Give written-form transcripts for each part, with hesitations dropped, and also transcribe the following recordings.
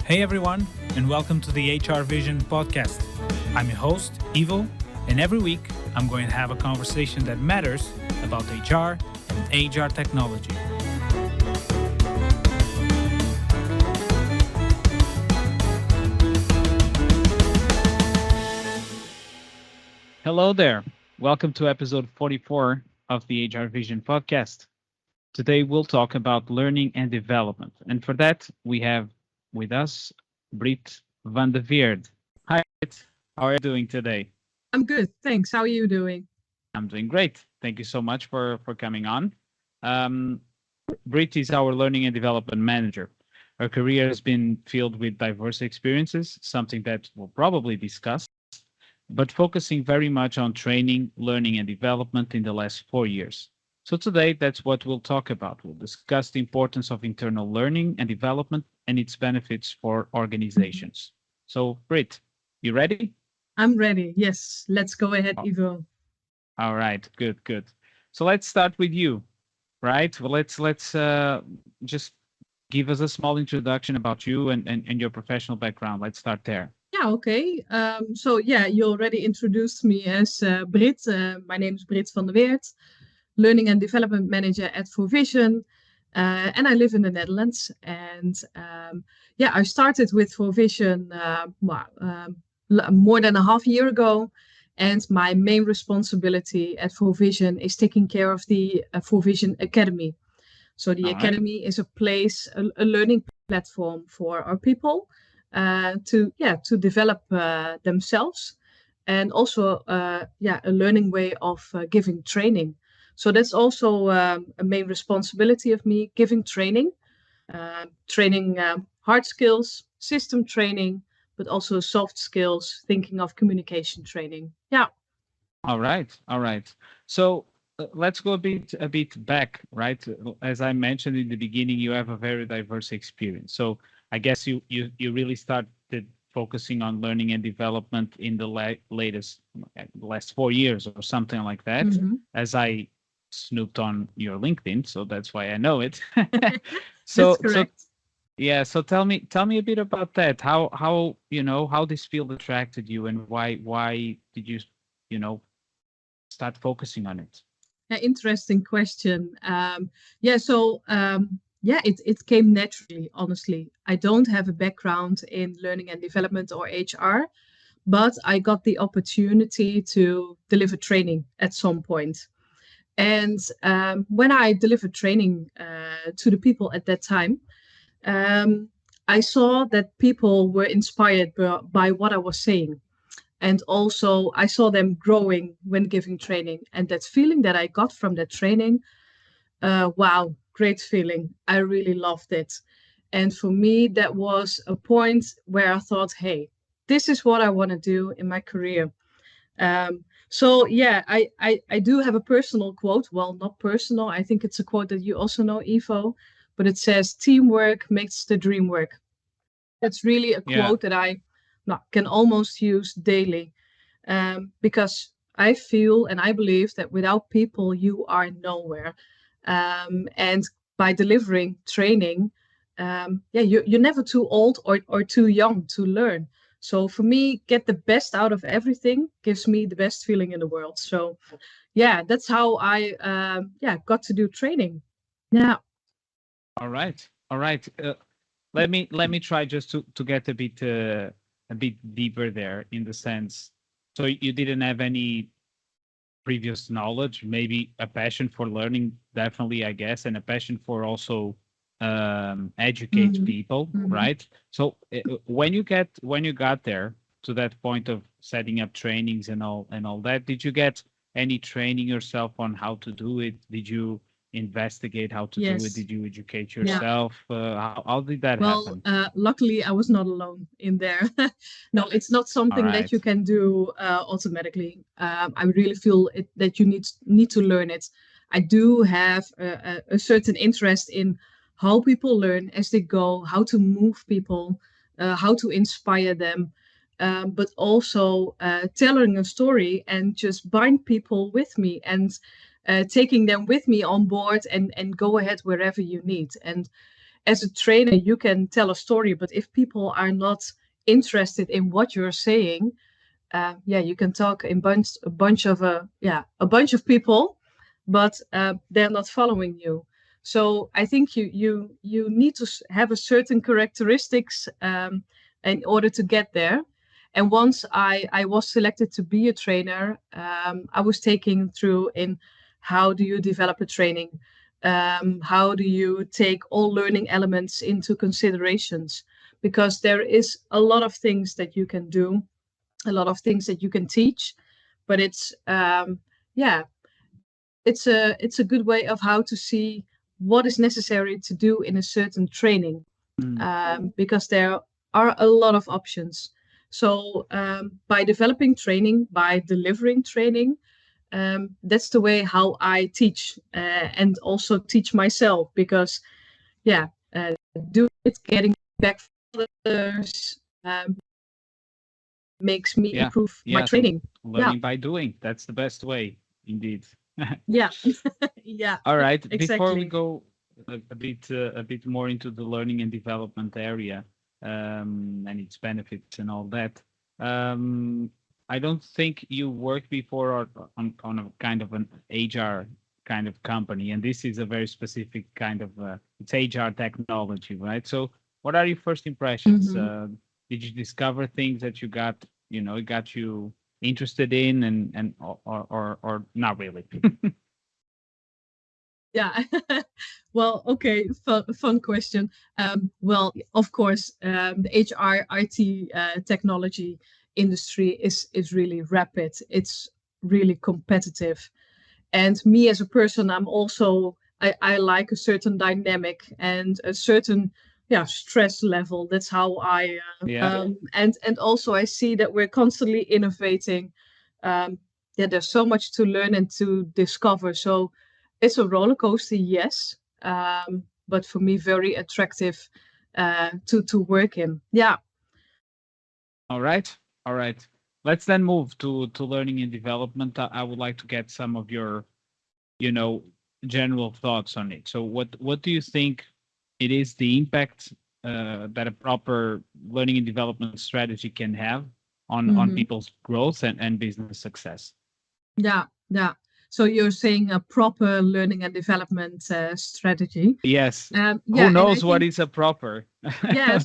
Hey everyone, and welcome to the FourVision podcast. I'm your host, Ivo, and every week I'm going to have a conversation that matters about HR and HR technology. Hello there. Welcome to episode 44 of the FourVision podcast. Today we'll talk about learning and development. And for that, we have with us Britt van de Weerd. Hi, Britt. How are you doing today? I'm good, thanks. How are you doing? I'm doing great. Thank you so much for coming on. Britt is our learning and development manager. Her career has been filled with diverse experiences, something that we'll probably discuss, but focusing very much on training, learning, and development in the last 4 years. So today, that's what we'll talk about. We'll discuss the importance of internal learning and development and its benefits for organizations. So, Britt, you ready? I'm ready. Yes, let's go ahead, Oh, Ivo. all right, good. So let's start with you, right? Well, let's just give us a small introduction about you and your professional background. Let's start there. Yeah, okay. You already introduced me as Britt. My name is Britt van der Weerd, Learning and Development Manager at FourVision. And I live in the Netherlands. I started with FourVision more than a half year ago. And my main responsibility at FourVision is taking care of the FourVision Academy. So the All right. Academy is a place, a learning platform for our people to develop themselves, and also a learning way of giving training. So that's also a main responsibility of me, giving training, training hard skills, system training, but also soft skills, thinking of communication training. Yeah. All right. So let's go a bit back, right? As I mentioned in the beginning, you have a very diverse experience. So I guess you really started focusing on learning and development in the last 4 years or something like that. Mm-hmm. As I snooped on your LinkedIn, so that's why I know it. That's so correct. yeah, so tell me a bit about that. How this field attracted you, and why did you start focusing on it? Yeah, interesting question. It came naturally, honestly. I don't have a background in learning and development or HR, but I got the opportunity to deliver training at some point. And when I delivered training to the people at that time, I saw that people were inspired by what I was saying. And also, I saw them growing when giving training. And that feeling that I got from that training, wow, great feeling. I really loved it. And for me, that was a point where I thought, hey, this is what I want to do in my career. I do have a personal quote. Well, not personal. I think it's a quote that you also know, Ivo, but it says, teamwork makes the dream work. That's really a Yeah. quote that I can almost use daily, because I feel and I believe that without people, you are nowhere. And by delivering training, you're never too old or too young to learn. So for me, get the best out of everything gives me the best feeling in the world. So yeah, that's how I got to do training. Yeah. All right. Let me try just to get a bit deeper there, in the sense. So you didn't have any previous knowledge, maybe a passion for learning, definitely, I guess, and a passion for also educate Hmm. people, Hmm. right? So when you got there to that point of setting up trainings and all that, did you get any training yourself on how to do it? Did you investigate how to do it? Yes. Did you educate Yeah. yourself? How did that Well, happen? luckily I was not alone in there. No, it's not All something that you right. can do automatically. I really feel that you need to learn it. I do have a certain interest in how people learn as they go, how to move people, how to inspire them, but also telling a story and just bind people with me and taking them with me on board and go ahead wherever you need. as a trainer, you can tell a story, but if people are not interested in what you're saying, you can talk in a bunch of people, but they're not following you. So I think you need to have a certain characteristics in order to get there. And once I was selected to be a trainer, I was taken through in how do you develop a training, how do you take all learning elements into considerations, because there is a lot of things that you can do, a lot of things that you can teach, but it's it's a good way of how to see what is necessary to do in a certain training, because there are a lot of options. So by developing training, by delivering training, that's the way how I teach, and also teach myself, because do it, getting back from others, makes me improve my training. Learning by doing, that's the best way, indeed. Yeah. Yeah. All right. Exactly. Before we go a bit more into the learning and development area, and its benefits and all that, I don't think you worked before on a kind of an HR kind of company, and this is a very specific kind of it's HR technology, right? So, what are your first impressions? Did you discover things that you got, it got you interested in, and or not really? Yeah. Well, okay, fun question. Well, of course, the HR IT technology industry is really rapid. It's really competitive. And me as a person, I like a certain dynamic and a certain stress level. That's how and also I see that we're constantly innovating. There's so much to learn and to discover. So it's a roller coaster, yes, but for me, very attractive to work in. Yeah. All right. Let's then move to learning and development. I would like to get some of your, general thoughts on it. So, what do you think it is the impact that a proper learning and development strategy can have on people's growth and business success? Yeah. So you're saying a proper learning and development strategy. Yes. Who knows what is a proper?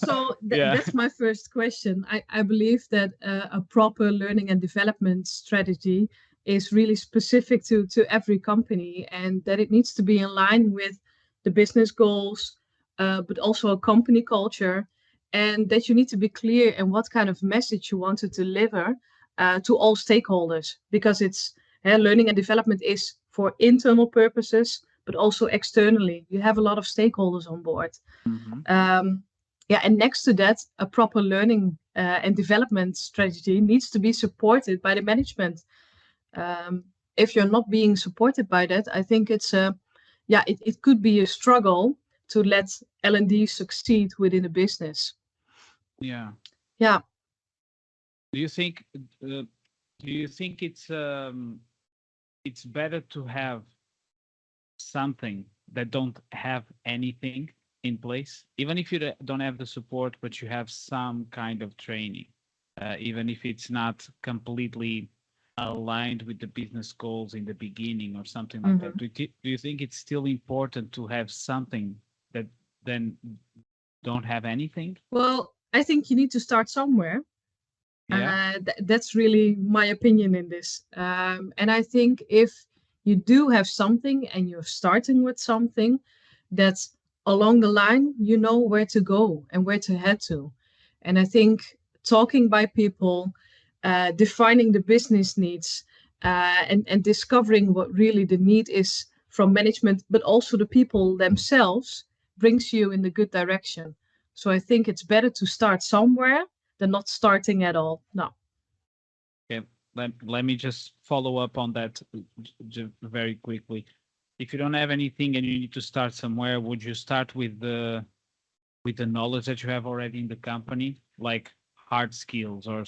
So that's my first question. I believe that a proper learning and development strategy is really specific to every company, and that it needs to be in line with the business goals, but also a company culture, and that you need to be clear in what kind of message you want to deliver to all stakeholders, because it's learning and development is for internal purposes, but also externally. You have a lot of stakeholders on board. And next to that, a proper learning and development strategy needs to be supported by the management. If you're not being supported by that, I think it could be a struggle to let L&D succeed within a business. Yeah. Do you think it's better to have something that don't have anything in place, even if you don't have the support, but you have some kind of training, even if it's not completely aligned with the business goals in the beginning or something like that? Do you think it's still important to have something that then don't have anything? Well, I think you need to start somewhere. That's really my opinion in this. And I think if you do have something and you're starting with something, that's along the line, you know where to go and where to head to. And I think talking by people, defining the business needs, and discovering what really the need is from management, but also the people themselves, brings you in the good direction. So I think it's better to start somewhere than not starting at all. No. Okay, let me just follow up on that very quickly. If you don't have anything and you need to start somewhere, would you start with the knowledge that you have already in the company, like hard skills or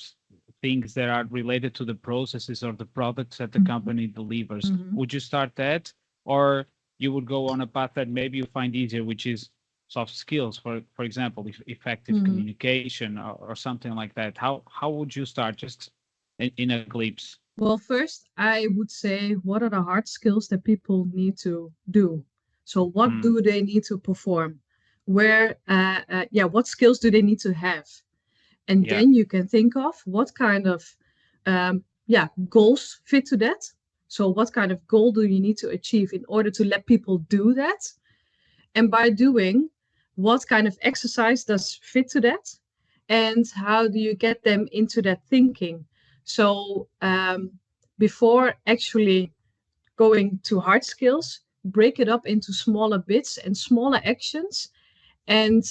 things that are related to the processes or the products that the company delivers? Would you start that, or you would go on a path that maybe you find easier, which is soft skills, for example, effective communication or something like that, how would you start, just in a glimpse? Well, first, I would say, what are the hard skills that people need to do? So, what Mm, do they need to perform? What skills do they need to have? And yeah, then you can think of what kind of, goals fit to that. So, what kind of goal do you need to achieve in order to let people do that? And by doing, what kind of exercise does fit to that? And how do you get them into that thinking? So before actually going to hard skills, break it up into smaller bits and smaller actions, and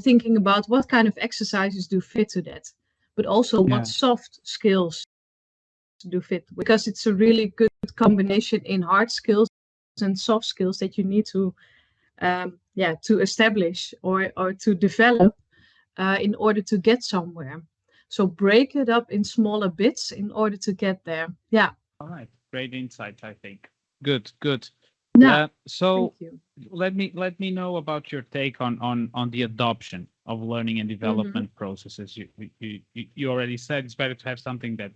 thinking about what kind of exercises do fit to that, but also what yeah, soft skills do fit, because it's a really good combination in hard skills and soft skills that you need to establish or to develop in order to get somewhere. So break it up in smaller bits in order to get there. Yeah. all right, great insights, I think. Good, good. Yeah. So Thank you. let me know about your take on the adoption of learning and development processes. You already said it's better to have something that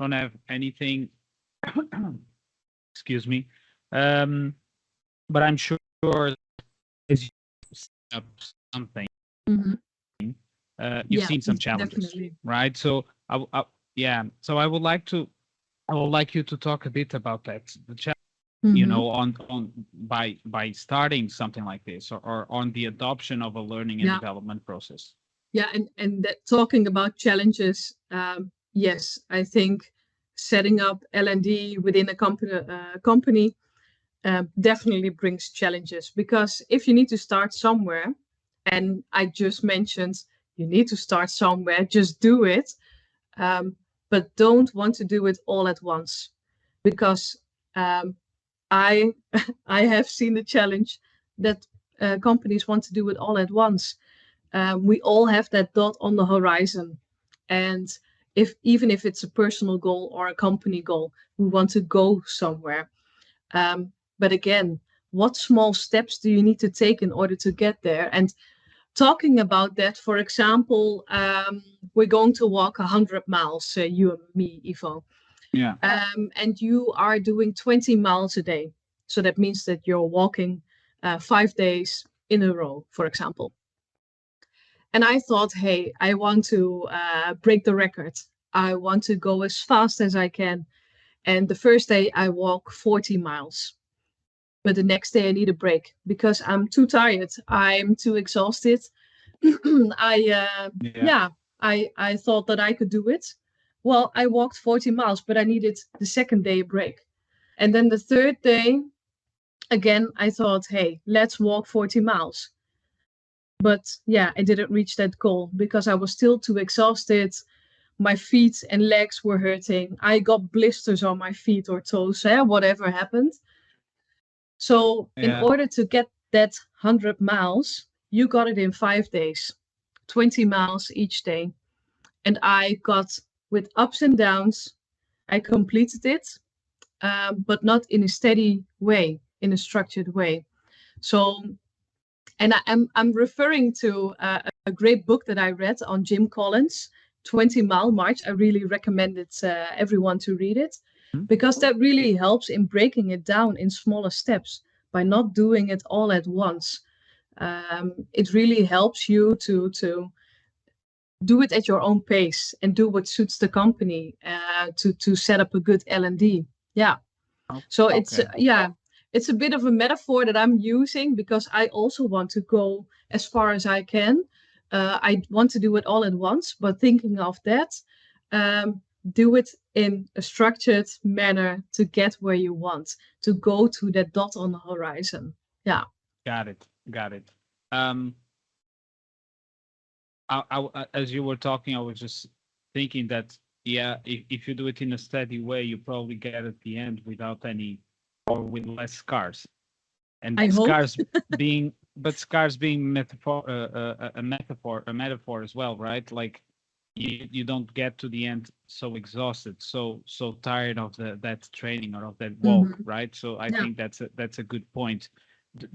don't have anything. Excuse me. Um, but I'm sure as you set up something, Mm-hmm. you've Yeah, seen some challenges, definitely. right? So yeah. So I would like you to talk a bit about that. The challenge, Mm-hmm. on by starting something like this, or on the adoption of a learning and Yeah. development process. Yeah. And that, talking about challenges, yes, I think setting up L&D within a company definitely brings challenges, because if you need to start somewhere, and I just mentioned you need to start somewhere, just do it, but don't want to do it all at once, because um, I I have seen the challenge that companies want to do it all at once. We all have that dot on the horizon, and even if it's a personal goal or a company goal, we want to go somewhere. But again, what small steps do you need to take in order to get there? And talking about that, for example, we're going to walk 100 miles, you and me, Ivo. Yeah. And you are doing 20 miles a day. So that means that you're walking 5 days in a row, for example. And I thought, hey, I want to break the record. I want to go as fast as I can. And the first day I walk 40 miles. But the next day I need a break because I'm too tired. I'm too exhausted. Yeah. Yeah, I thought that I could do it. Well, I walked 40 miles, but I needed the second day a break. And then the third day, again, I thought, hey, let's walk 40 miles. But yeah, I didn't reach that goal because I was still too exhausted. My feet and legs were hurting. I got blisters on my feet or toes, whatever happened. So in Yeah. order to get that 100 miles, you got it in 5 days, 20 miles each day. And I got, with ups and downs, I completed it, but not in a steady way, in a structured way. So, and I'm referring to a great book that I read on Jim Collins, 20 Mile March. I really recommend it everyone to read it, Mhm. because that really helps in breaking it down in smaller steps by not doing it all at once. It really helps you to do it at your own pace and do what suits the company to set up a good L&D. Yeah. So it's Okay. it's a bit of a metaphor that I'm using because I also want to go as far as I can. I want to do it all at once, but thinking of that, do it in a structured manner to get where you want, to go to that dot on the horizon. Yeah. Got it. Got it. Um, as you were talking, I was just thinking that, yeah, if you do it in a steady way, you probably get at the end without any, or with less scars. And I hope. scars being a metaphor as well, right? Like you don't get to the end so exhausted, so tired of that training or of that walk, Mhm. right? So I Yeah. think that's a good point.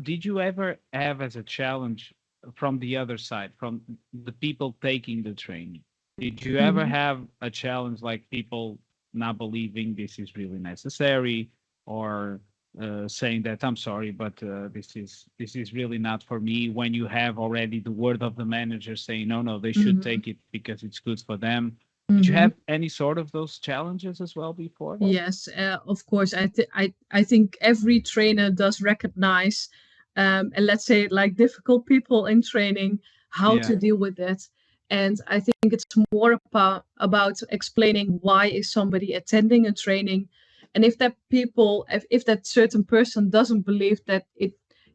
Did you ever have as a challenge from the other side, from the people taking the training. Did you ever Mhm. have a challenge like people not believing this is really necessary, or saying that I'm sorry, but this is really not for me? When you have already the word of the manager saying no, no, they should Mhm. take it because it's good for them. Did you Mhm. have any sort of those challenges as well before? Yes, of course. I think every trainer does recognize, and let's say like difficult people in training, how Yeah, to deal with that. And I think it's more about explaining why is somebody attending a training, and if that certain person doesn't believe that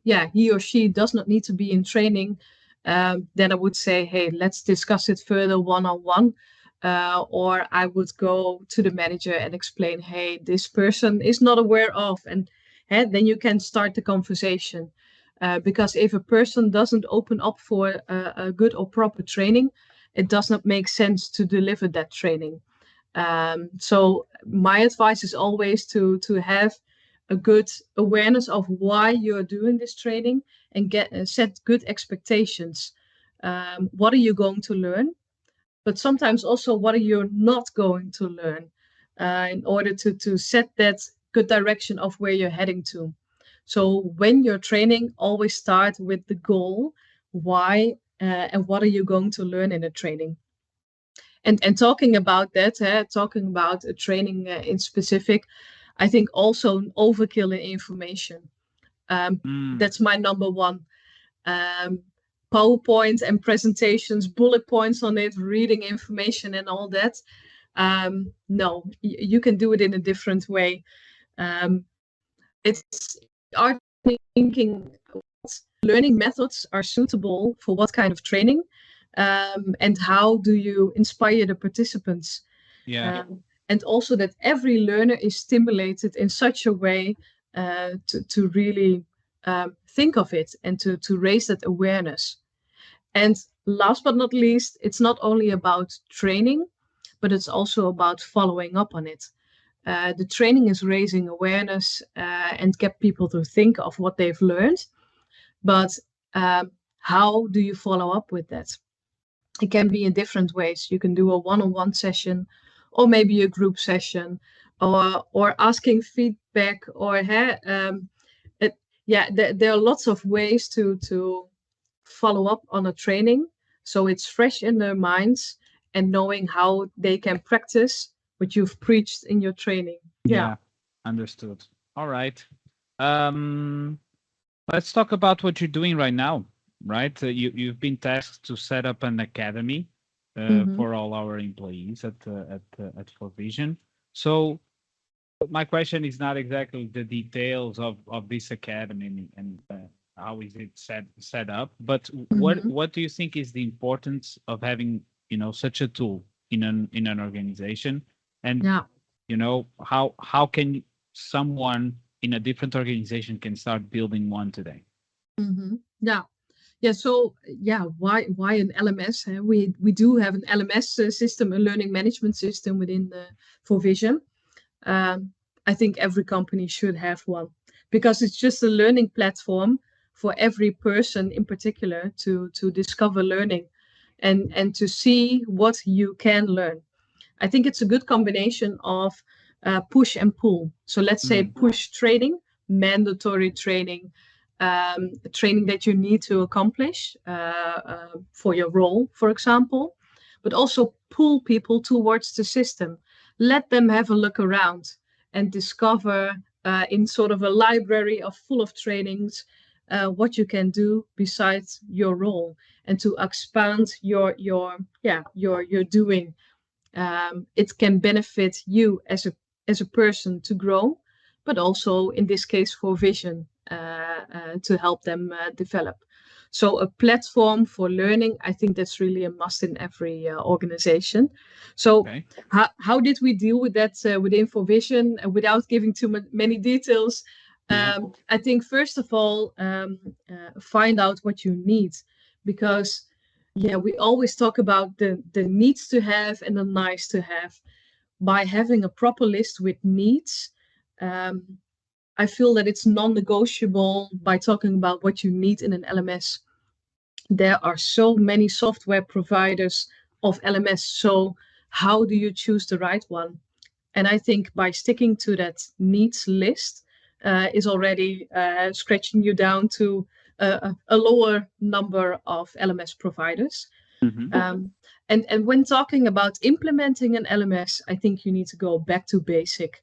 yeah, he or she does not need to be in training, then I would say, hey, let's discuss it further one on one, or I would go to the manager and explain, hey, this person is not aware of, and then you can start the conversation. Because if a person doesn't open up for a good or proper training, it does not make sense to deliver that training. So my advice is always to have a good awareness of why you're doing this training, and set good expectations. What are you going to learn? But sometimes also what are you not going to learn, in order to set that good direction of where you're heading to. So when you're training, always start with the goal, why, and what are you going to learn in a training. And talking about that, talking about a training in specific, I think also an overkill in information. mm, That's my number one. um, PowerPoint and presentations, bullet points on it, reading information and all that. No, you can do it in a different way. It's we are thinking what learning methods are suitable for what kind of training, and how do you inspire the participants. yeah, And also that every learner is stimulated in such a way, to really think of it, and to raise that awareness. And last but not least, it's not only about training, but it's also about following up on it. The training is raising awareness, and get people to think of what they've learned. But how do you follow up with that? It can be in different ways. You can do a one-on-one session, or maybe a group session, or asking feedback, or it, yeah, there are lots of ways to follow up on a training, so it's fresh in their minds, and knowing how they can practice what you've preached in your training. Yeah. yeah, understood. All right. Um, let's talk about what you're doing right now, right? You've been tasked to set up an academy Mm-hmm. for all our employees at FourVision. So my question is not exactly the details of this academy and how is it set up, but Mm-hmm. what do you think is the importance of having, such a tool in an organization? And Yeah. how can someone in a different organization can start building one today? Mm-hmm. Yeah. Yeah. So yeah, why an LMS? We do have an LMS system, a learning management system within the FourVision. Um, I think every company should have one, because it's just a learning platform for every person in particular to discover learning, and to see what you can learn. I think it's a good combination of push and pull. So let's say Mm, push training, mandatory training, training that you need to accomplish for your role, for example, but also pull people towards the system. Let them have a look around and discover, in sort of a library of full of trainings, what you can do besides your role, and to expand your doing. It can benefit you as a person to grow, but also in this case FourVision, to help them develop. So a platform for learning, I think that's really a must in every organization. So okay. how did we deal with that within FourVision, without giving many details? Yeah. I think first of all, find out what you need, because yeah, we always talk about the needs to have and the nice to have. By having a proper list with needs, um, I feel that it's non-negotiable by talking about what you need in an LMS. there are so many software providers of LMS. So how do you choose the right one? And I think by sticking to that needs list is already scratching you down to a lower number of LMS providers. And when talking about implementing an LMS, I think you need to go back to basic,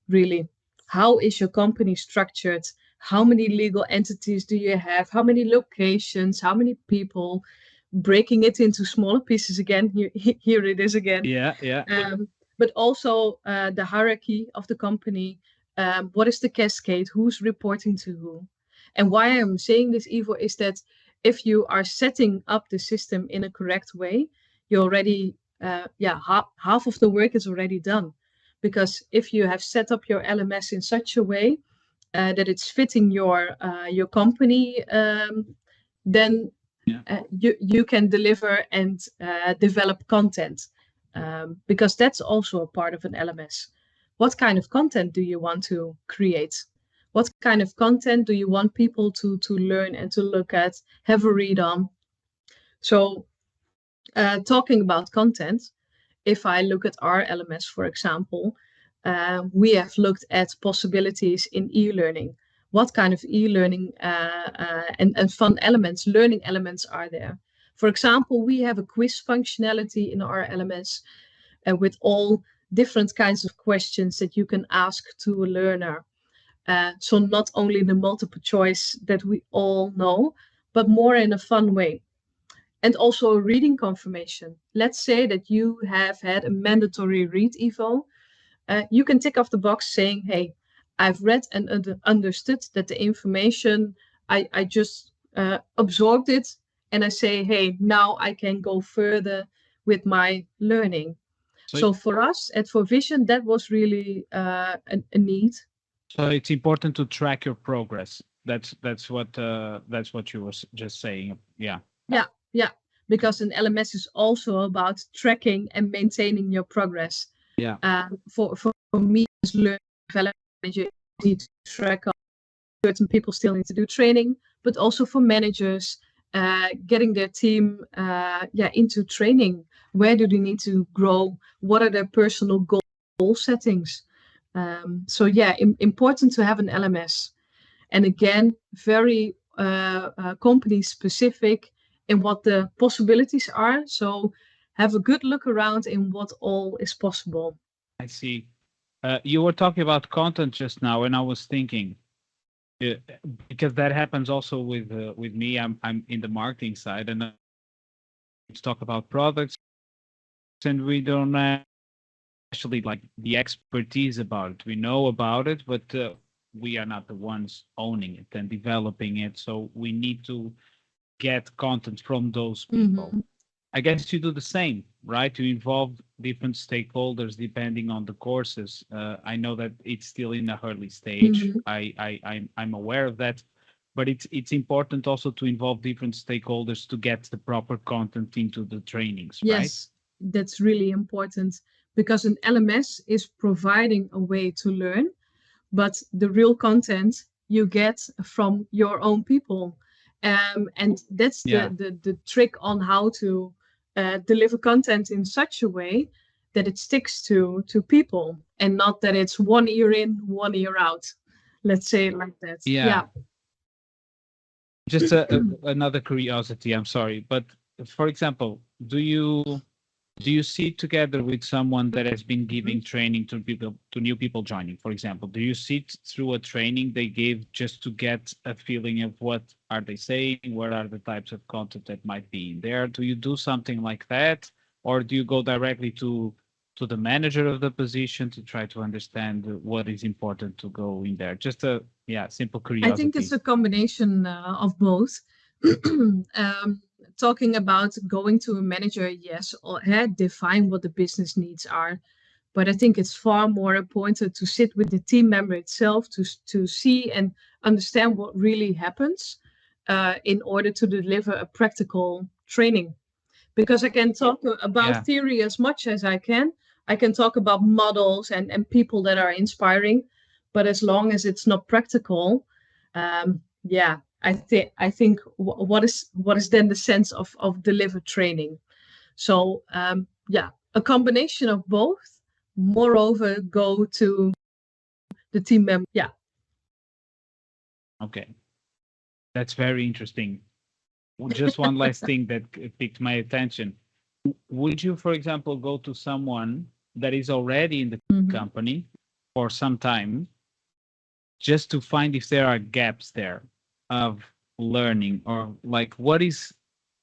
really. How is your company structured? How many legal entities do you have? How many locations? How many people? Breaking it into smaller pieces again. Here it is again. But also the hierarchy of the company. What is the cascade? Who's reporting to who? And why I'm saying this, Ivo, is that if you are setting up the system in a correct way, you already, half of the work is already done. Because if you have set up your LMS in such a way that it's fitting your company, then you can deliver and develop content, because that's also a part of an LMS. What kind of content do you want to create? What kind of content do you want people to learn and to look at, have a read on? So talking about content, if I look at our LMS, for example, we have looked at possibilities in e-learning. What kind of e-learning and fun elements, learning elements are there? For example, we have a quiz functionality in our LMS with all different kinds of questions that you can ask to a learner. So not only the multiple choice that we all know, but more in a fun way. And also a reading confirmation. Let's say that you have had a mandatory read eval. You can tick off the box saying, hey, I've read and understood that the information, I just absorbed it. And I say, hey, now I can go further with my learning. So for us at FourVision, that was really a need. So it's important to track your progress. That's what you were just saying. Yeah. Because an LMS is also about tracking and maintaining your progress. For me as learning development manager, you need to track certain people still need to do training, but also for managers, getting their team into training. Where do they need to grow? What are their personal goal settings? Important to have an LMS. And again, very company specific in what the possibilities are. So have a good look around in what all is possible. I see. You were talking about content just now, and I was thinking, because that happens also with me. I'm in the marketing side, and to talk about products, and we don't actually like the expertise about it. We know about it, but we are not the ones owning it and developing it. So we need to get content from those people. I guess you do the same, right? You involve different stakeholders depending on the courses. I know that it's still in an early stage. I'm aware of that, but it's important also to involve different stakeholders to get the proper content into the trainings, right? Yes, that's really important, because an LMS is providing a way to learn, but the real content you get from your own people. And that's the trick on how to deliver content in such a way that it sticks to people, and not that it's 1 ear in, 1 ear out. Let's say it like that. Just another curiosity, I'm sorry, but for example, do you sit together with someone that has been giving training to new people joining, for example? Do you sit through a training they gave just to get a feeling of what are they saying? What are the types of content that might be in there? Do you do something like that? Or do you go directly to the manager of the position to try to understand what is important to go in there? Just a simple curiosity. I think it's a combination of both. Talking about going to a manager, yes, or define what the business needs are. But I think it's far more important to sit with the team member itself to see and understand what really happens in order to deliver a practical training. Because I can talk about theory as much as I can. I can talk about models and people that are inspiring. But as long as it's not practical, I think what is then the sense of delivered training? So yeah, a combination of both. Moreover, go to the team member. Yeah. Okay, that's very interesting. Just one last thing that piqued my attention. Would you, for example, go to someone that is already in the company for some time just to find if there are gaps there of learning, or like what is,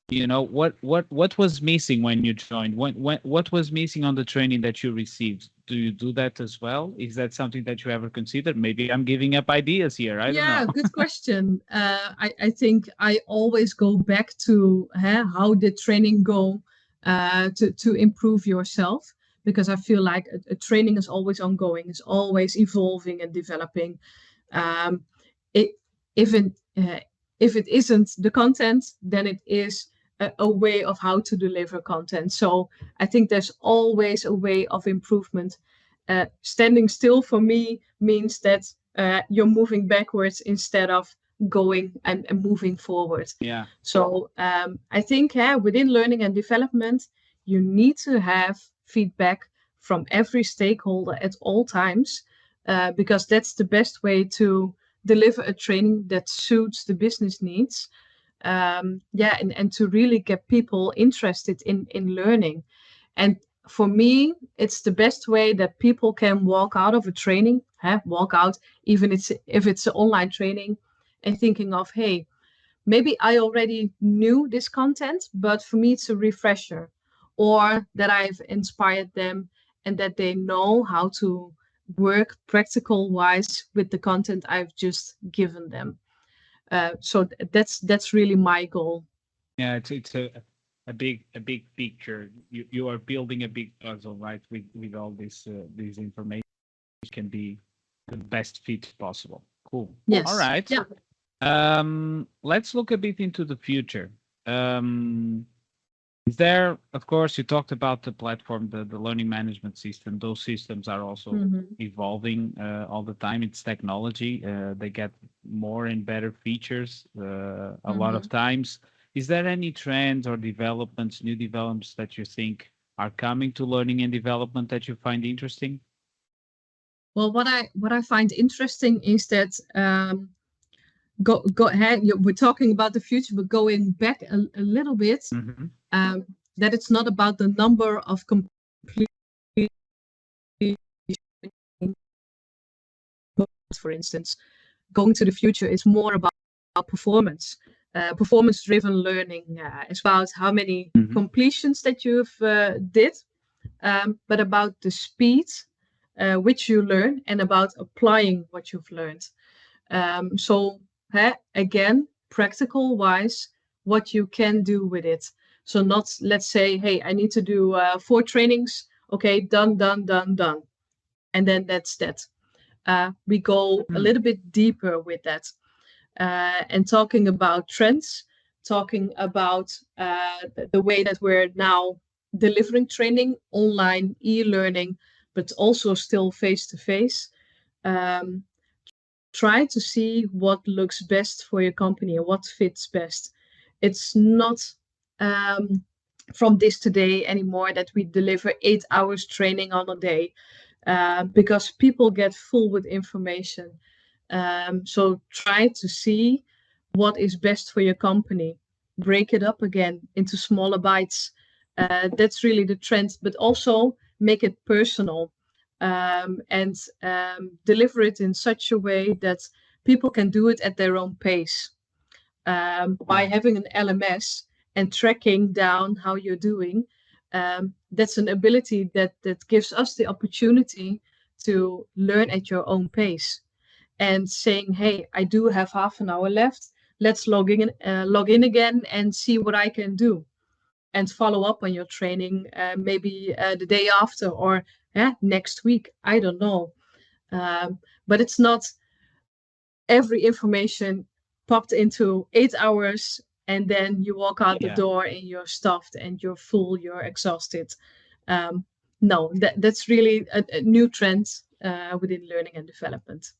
what was missing when you joined? What was missing on the training that you received? Do you do that as well? Is that something that you ever considered? Maybe I'm giving up ideas here. I don't know. Good question. I think I always go back to how did training go to improve yourself, because I feel like a training is always ongoing, it's always evolving and developing. It, if it if it isn't the content, then it is a way of how to deliver content. So I think there's always a way of improvement. Standing still for me means that you're moving backwards instead of going and moving forward. Yeah. So I think within learning and development, you need to have feedback from every stakeholder at all times, because that's the best way to deliver a training that suits the business needs. And to really get people interested in learning. And for me, it's the best way that people can walk out of a training, walk out, even if it's an online training, and thinking of, hey, maybe I already knew this content, but for me it's a refresher, or that I've inspired them and that they know how to work practical wise with the content I've just given them. So that's really my goal. Yeah, it's a big picture. You are building a big puzzle, right? With all this information, which can be the best fit possible. Cool. Yes. All right. Yeah. Let's look a bit into the future. Is there, of course, you talked about the platform, the learning management system. Those systems are also evolving all the time. It's technology. They get more and better features a lot of times. Is there any trends or developments, new developments that you think are coming to learning and development that you find interesting? Well, what I find interesting is that go ahead. We're talking about the future, but going back a little bit, that it's not about the number of complete, for instance. Going to the future is more about performance, performance-driven learning. It's about how many completions that you've did, but about the speed which you learn, and about applying what you've learned. So again, practical wise, what you can do with it. So not, let's say, hey, I need to do 4 trainings. Okay, done. And then that's that. We go a little bit deeper with that. And talking about trends, talking about the way that we're now delivering training online, e-learning, but also still face-to-face. Try to see what looks best for your company and what fits best. It's not from this today anymore that we deliver 8 hours training on a day, because people get full with information. So try to see what is best for your company. Break it up again into smaller bites. That's really the trend, but also make it personal. And deliver it in such a way that people can do it at their own pace. By having an LMS and tracking down how you're doing, that's an ability that gives us the opportunity to learn at your own pace. And saying, hey, I do have half an hour left. Let's log in again and see what I can do. And follow up on your training, maybe the day after, or next week. I don't know. But it's not every information popped into 8 hours and then you walk out the door and you're stuffed and you're full, you're exhausted. No, that's really a new trend within learning and development.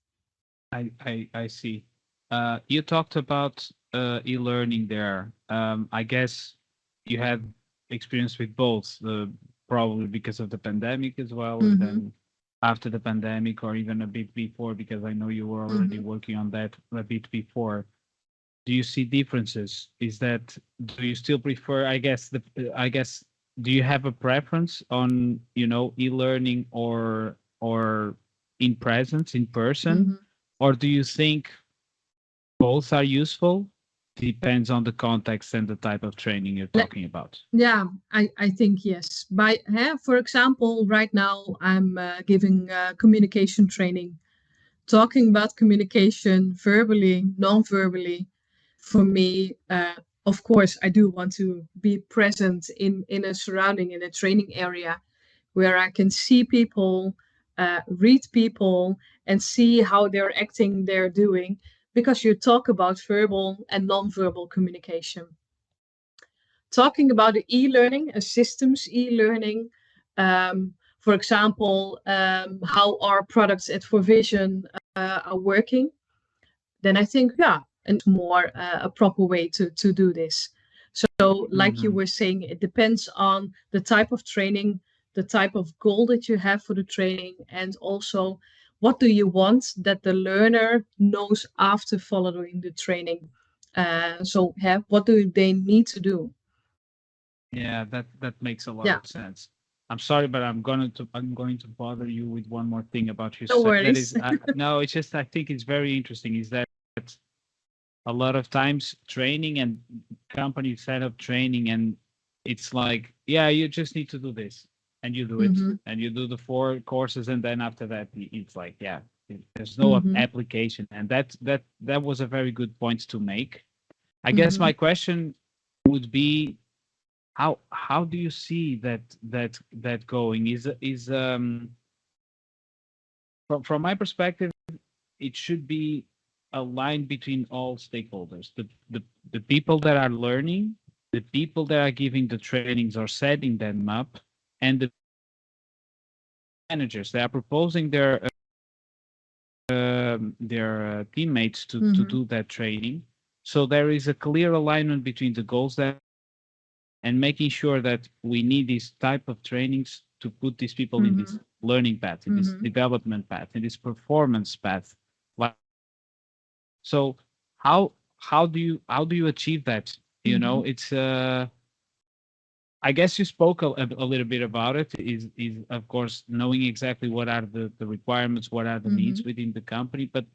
I see. You talked about e-learning there. I guess you had experience with both, probably because of the pandemic as well, and Mm-hmm. then after the pandemic, or even a bit before, because I know you were already Mm-hmm. working on that a bit before. Do you see differences? Do you still prefer, I guess, do you have a preference on, e-learning or in presence, in person? Mm-hmm. Or do you think both are useful? Depends on the context and the type of training you're talking about. Yeah, I think yes. For example, right now I'm giving communication training, talking about communication verbally, non-verbally. For me, of course, I do want to be present in a surrounding, in a training area where I can see people, read people, and see how they're acting, they're doing, because you talk about verbal and non-verbal communication. Talking about the e-learning, a systems e-learning, for example, how our products at FourVision are working, then I think, yeah, and more a proper way to do this. So, like you Hmm. were saying, it depends on the type of training, the type of goal that you have for the training, and also what do you want that the learner knows after following the training. What do they need to do? Yeah, that makes a lot Yeah, of sense. I'm sorry, but I'm going to bother you with one more thing about you no said. That worries. is, no, it's just I think it's very interesting. Is that a lot of times training and companies set up training, and it's like, yeah, you just need to do this, and you do it, Mm-hmm. and you do the 4 courses, and then after that, it's like, yeah, there's no Mm-hmm. application, and that was a very good point to make. I guess Mm-hmm. my question would be, how do you see that going? Is from my perspective, it should be a line between all stakeholders, the people that are learning, the people that are giving the trainings or setting them up, and the managers that are proposing their teammates to Mm-hmm. do that training. So there is a clear alignment between the goals that and making sure that we need these type of trainings to put these people in Mm-hmm. this learning path, in this Mm-hmm. development path, in this performance path. Like, so how do you achieve that? Mm-hmm. It's I guess you spoke a little bit about it. Is of course knowing exactly what are the requirements, what are the Mm-hmm. needs within the company, but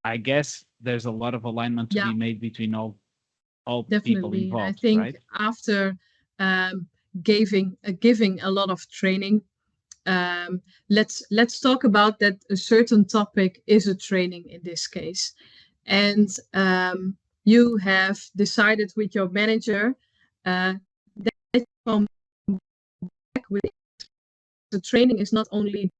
I guess there's a lot of alignment to Yeah, be made between all people definitely. And I involved, think right? after um, giving a lot of training, um, let's talk about that. A certain topic is a training in this case, and you have decided with your manager that from back with the training is not only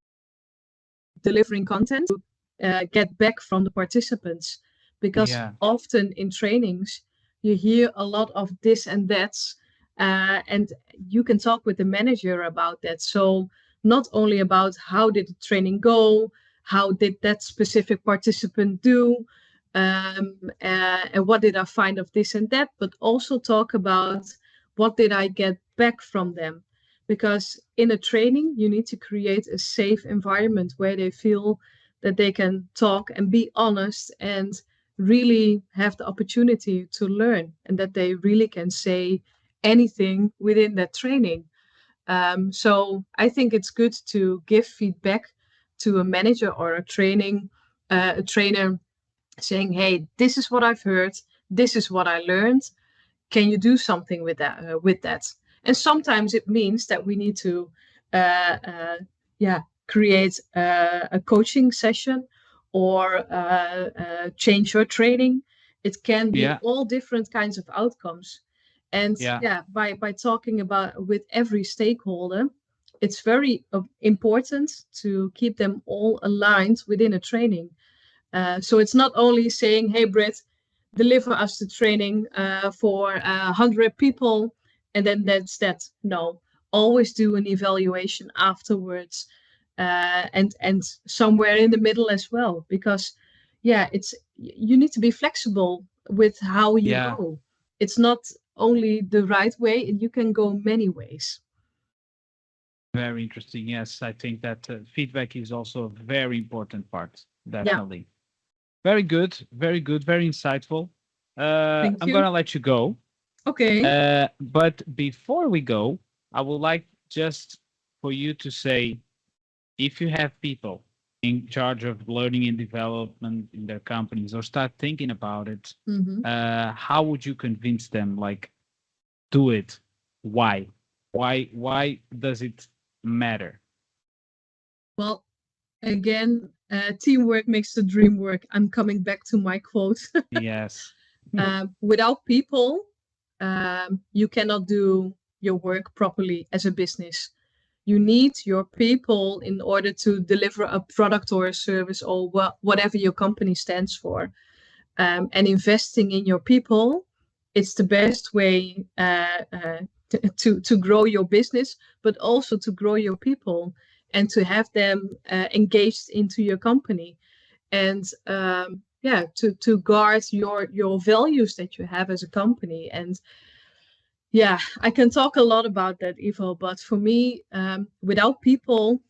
delivering content to get back from the participants, because Yeah, often in trainings you hear a lot of this and that's, and you can talk with the manager about that. So not only about how did the training go, how did that specific participant do, and what did I find of this and that, but also talk about what did I get back from them. Because in a training you need to create a safe environment where they feel that they can talk and be honest and really have the opportunity to learn, and that they really can say anything within that training. So I think it's good to give feedback to a manager or a trainer, saying, hey, this is what I've heard, this is what I learned, can you do something with that? And sometimes it means that we need to uh, uh, yeah, create a coaching session, or change your training. It can be yeah, all different kinds of outcomes. And yeah. yeah, by talking about with every stakeholder, it's very important to keep them all aligned within a training. So it's not only saying, hey, Britt, deliver us the training for 100 people, and then that's that. No, always do an evaluation afterwards, and somewhere in the middle as well. Because, you need to be flexible with how you Yeah, go. It's not only the right way, and you can go many ways. very interesting. Yes, I think that feedback is also a very important part. Yeah, Definitely. Very good, very good, very insightful. thank I'm you. gonna let you go. Okay. But before we go, I would like just for you to say, if you have people in charge of learning and development in their companies or start thinking about it, hmm how would you convince them, like, do it? Why? Why does it matter? Well, again, teamwork makes the dream work. I'm coming back to my quote. Yes. Without people, you cannot do your work properly as a business. You need your people in order to deliver a product or a service or whatever your company stands for. And investing in your people, it's the best way to grow your business, but also to grow your people and to have them engaged into your company. And to guard your values that you have as a company. And yeah, I can talk a lot about that, Ivo, but for me, without people,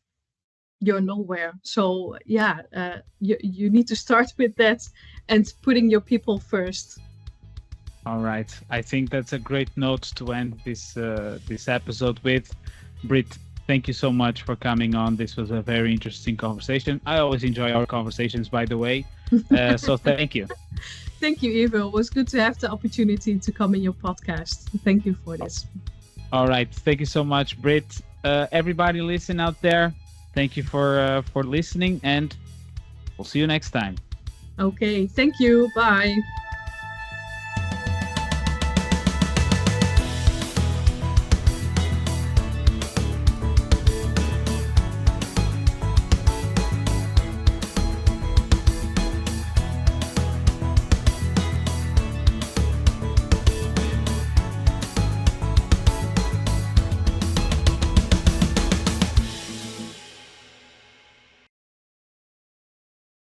you're nowhere. So yeah, you need to start with that and putting your people first. All right. I think that's a great note to end this episode with. Britt, thank you so much for coming on. This was a very interesting conversation. I always enjoy our conversations, by the way. So thank you. Thank you, Ivo. It was good to have the opportunity to come in your podcast. Thank you for this. All right. Thank you so much, Britt. Everybody listen out there. Thank you for listening, and we'll see you next time. Okay. Thank you. Bye.